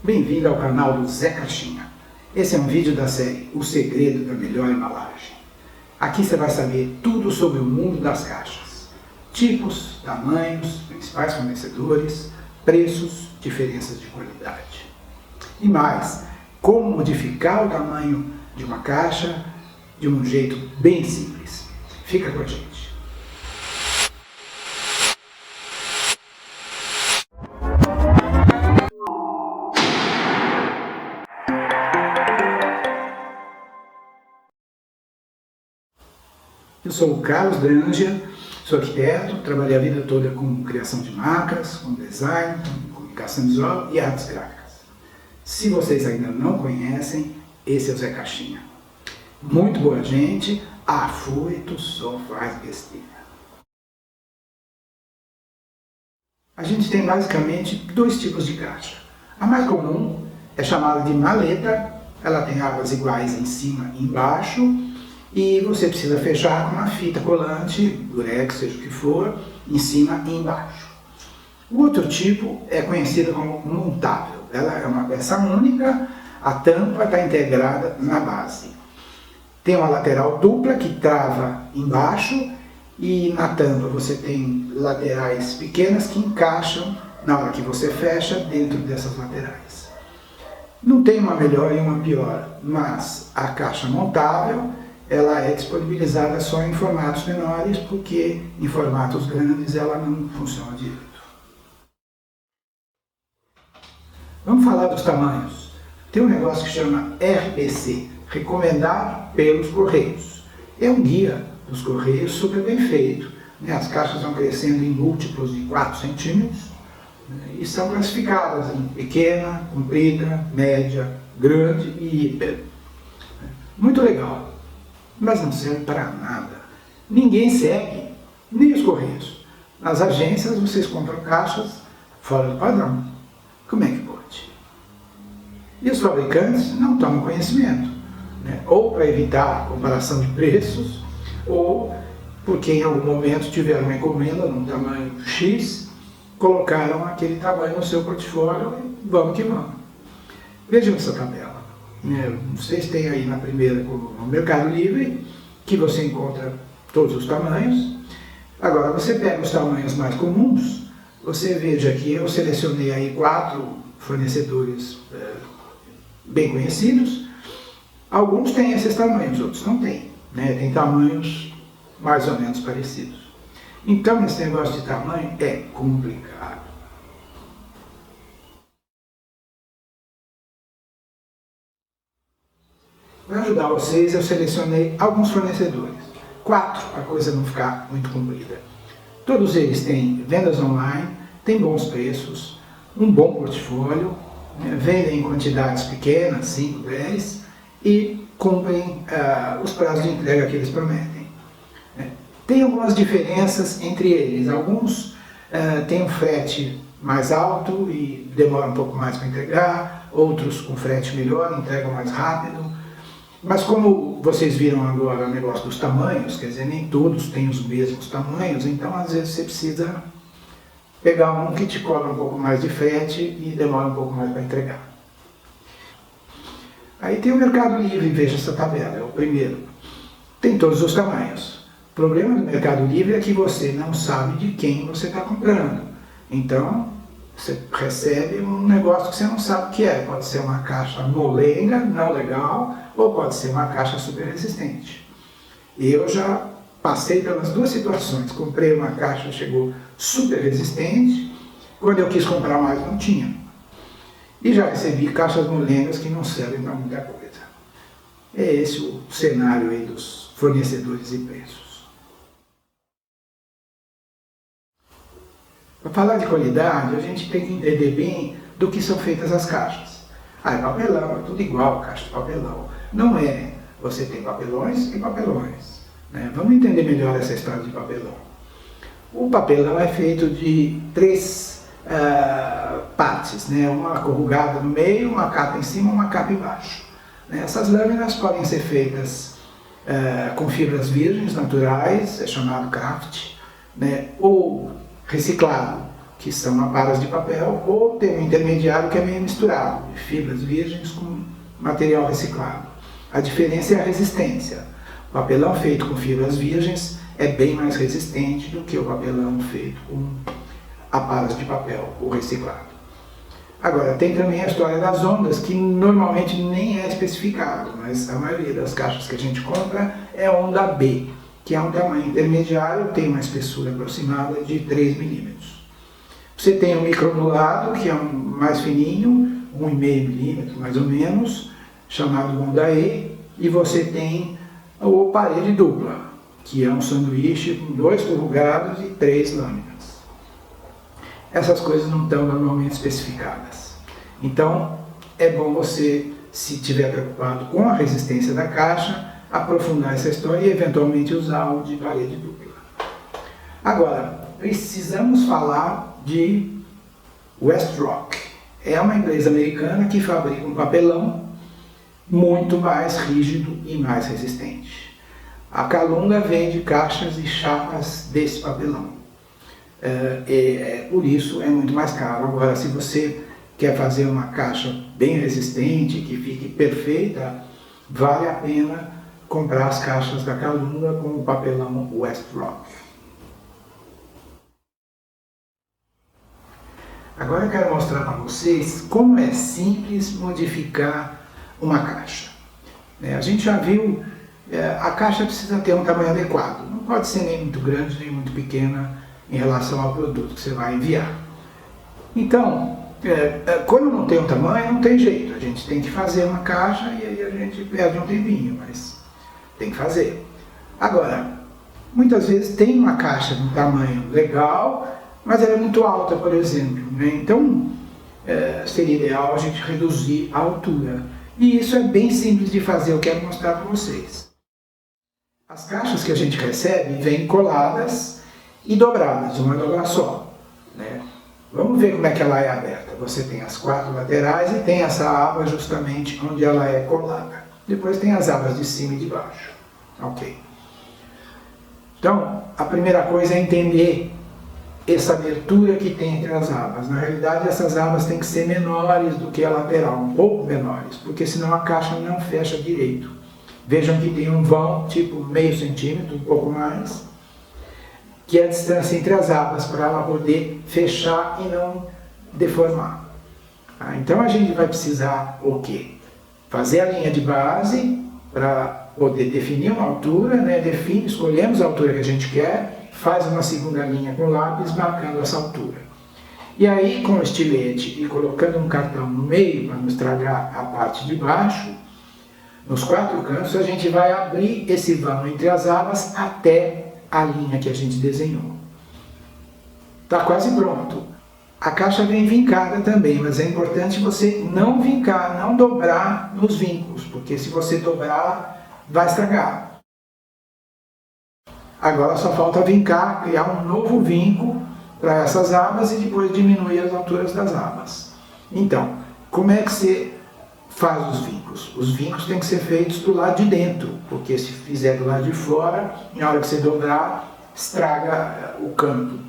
Bem-vindo ao canal do Zé Caixinha. Esse é um vídeo da série O Segredo da Melhor Embalagem. Aqui você vai saber tudo sobre o mundo das caixas. Tipos, tamanhos, principais fornecedores, preços, diferenças de qualidade. E mais, como modificar o tamanho de uma caixa de um jeito bem simples. Fica com a gente. Eu sou o Carlos Granger, sou arquiteto, trabalhei a vida toda com criação de marcas, com design, com comunicação visual e artes gráficas. Se vocês ainda não conhecem, esse é o Zé Caixinha. Muito boa gente, afoito só faz besteira. A gente tem basicamente dois tipos de caixa. A mais comum é chamada de maleta, ela tem abas iguais em cima e embaixo, e você precisa fechar com uma fita colante, durex, seja o que for, em cima e embaixo. O outro tipo é conhecido como montável. Ela é uma peça única, a tampa está integrada na base. Tem uma lateral dupla que trava embaixo e na tampa você tem laterais pequenas que encaixam na hora que você fecha dentro dessas laterais. Não tem uma melhor e uma pior, mas a caixa montável ela é disponibilizada só em formatos menores, porque em formatos grandes ela não funciona direito. Vamos falar dos tamanhos. Tem um negócio que chama RPC, recomendado pelos Correios. É um guia dos Correios super bem feito. As caixas vão crescendo em múltiplos de 4 centímetros e são classificadas em pequena, comprida, média, grande e hiper. Muito legal. Mas não serve para nada. Ninguém segue, nem os Correios. Nas agências vocês compram caixas fora do padrão. Como é que pode? E os fabricantes não tomam conhecimento, ou para evitar comparação de preços, ou porque em algum momento tiveram uma encomenda num tamanho X, colocaram aquele tamanho no seu portfólio e vamos que vamos. Vejam essa tabela. Vocês têm aí na primeira coluna o Mercado Livre, que você encontra todos os tamanhos. Agora você pega os tamanhos mais comuns, você veja que eu selecionei aí 4 fornecedores bem conhecidos. Alguns têm esses tamanhos, outros não têm. Tem tamanhos mais ou menos parecidos. Então esse negócio de tamanho é complicado. Para ajudar vocês, eu selecionei alguns fornecedores. 4, para a coisa não ficar muito comprida. Todos eles têm vendas online, têm bons preços, um bom portfólio, vendem em quantidades pequenas, 5, 10, e cumprem os prazos de entrega que eles prometem. Tem algumas diferenças entre eles. Alguns têm um frete mais alto e demora um pouco mais para entregar, outros com frete melhor, entregam mais rápido. Mas como vocês viram agora o negócio dos tamanhos, quer dizer, nem todos têm os mesmos tamanhos, então às vezes você precisa pegar um que te cobra um pouco mais de frete e demora um pouco mais para entregar. Aí tem o Mercado Livre, veja essa tabela, é o primeiro. Tem todos os tamanhos. O problema do Mercado Livre é que você não sabe de quem você está comprando. Então, você recebe um negócio que você não sabe o que é. Pode ser uma caixa molenga, não legal, ou pode ser uma caixa super resistente. Eu já passei pelas duas situações. Comprei uma caixa, chegou super resistente. Quando eu quis comprar mais, não tinha. E já recebi caixas molengas que não servem para muita coisa. É esse o cenário aí dos fornecedores e preços. Para falar de qualidade, a gente tem que entender bem do que são feitas as caixas. É papelão, é tudo igual, caixa de papelão. Não é. Você tem papelões e papelões. Vamos entender melhor essa história de papelão. O papelão é feito de 3 partes, uma corrugada no meio, uma capa em cima, uma capa embaixo. Essas lâminas podem ser feitas com fibras virgens naturais, é chamado craft, ou reciclado, que são aparas de papel, ou tem um intermediário que é meio misturado, de fibras virgens com material reciclado. A diferença é a resistência. O papelão feito com fibras virgens é bem mais resistente do que o papelão feito com aparas de papel ou reciclado. Agora, tem também a história das ondas, que normalmente nem é especificado, mas a maioria das caixas que a gente compra é onda B, que é um tamanho intermediário, tem uma espessura aproximada de 3 milímetros. Você tem o micronulado, que é um mais fininho, 1,5 milímetro mais ou menos, chamado onda E, e você tem o parede dupla, que é um sanduíche com 2 corrugados e 3 lâminas. Essas coisas não estão normalmente especificadas. Então, é bom você, se estiver preocupado com a resistência da caixa, aprofundar essa história e eventualmente usar o de parede dupla. Agora, precisamos falar de Westrock. É uma empresa americana que fabrica um papelão muito mais rígido e mais resistente. A Calunga vende caixas e chapas desse papelão. Por isso é muito mais caro. Agora, se você quer fazer uma caixa bem resistente, que fique perfeita, vale a pena comprar as caixas da Calunga com o papelão Westrock. Agora eu quero mostrar para vocês como é simples modificar uma caixa. A gente já viu, a caixa precisa ter um tamanho adequado. Não pode ser nem muito grande, nem muito pequena em relação ao produto que você vai enviar. Então, quando não tem um tamanho, não tem jeito. A gente tem que fazer uma caixa e aí a gente perde um tempinho, mas tem que fazer. Agora, muitas vezes tem uma caixa de um tamanho legal, mas ela é muito alta, por exemplo. Então, seria ideal a gente reduzir a altura. E isso é bem simples de fazer, eu quero mostrar para vocês. As caixas que a gente recebe vêm coladas e dobradas, uma dobra só. Vamos ver como é que ela é aberta. Você tem as 4 laterais e tem essa aba justamente onde ela é colada. Depois tem as abas de cima e de baixo. Ok. Então, a primeira coisa é entender essa abertura que tem entre as abas. Na realidade, essas abas têm que ser menores do que a lateral, um pouco menores, porque senão a caixa não fecha direito. Vejam que tem um vão, tipo meio centímetro, um pouco mais, que é a distância entre as abas, para ela poder fechar e não deformar. Então a gente vai precisar o quê? Fazer a linha de base para poder definir uma altura, escolhemos a altura que a gente quer, faz uma segunda linha com lápis marcando essa altura. E aí, com o estilete e colocando um cartão no meio para não estragar a parte de baixo, nos 4 cantos a gente vai abrir esse vão entre as abas até a linha que a gente desenhou. Está quase pronto. A caixa vem vincada também, mas é importante você não vincar, não dobrar nos vincos, porque se você dobrar, vai estragar. Agora só falta vincar, criar um novo vinco para essas abas e depois diminuir as alturas das abas. Então, como é que você faz os vincos? Os vincos têm que ser feitos do lado de dentro, porque se fizer do lado de fora, na hora que você dobrar, estraga o canto.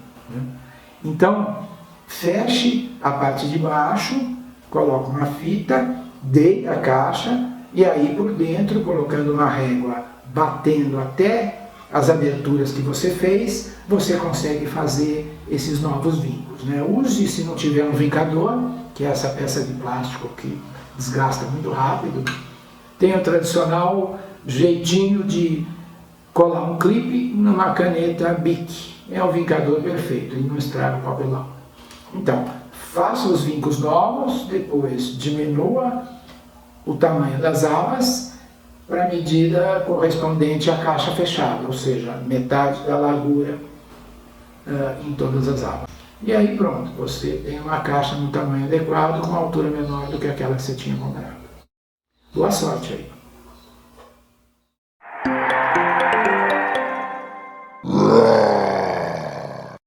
Então, feche a parte de baixo, coloca uma fita, deita a caixa e aí por dentro, colocando uma régua, batendo até as aberturas que você fez, você consegue fazer esses novos vincos. Use, se não tiver um vincador, que é essa peça de plástico que desgasta muito rápido. Tem o tradicional jeitinho de colar um clipe numa caneta Bic. É o vincador perfeito, ele não estraga o papelão. Então, faça os vincos novos, depois diminua o tamanho das abas para a medida correspondente à caixa fechada, ou seja, metade da largura em todas as abas. E aí pronto, você tem uma caixa no tamanho adequado com altura menor do que aquela que você tinha comprado. Boa sorte aí!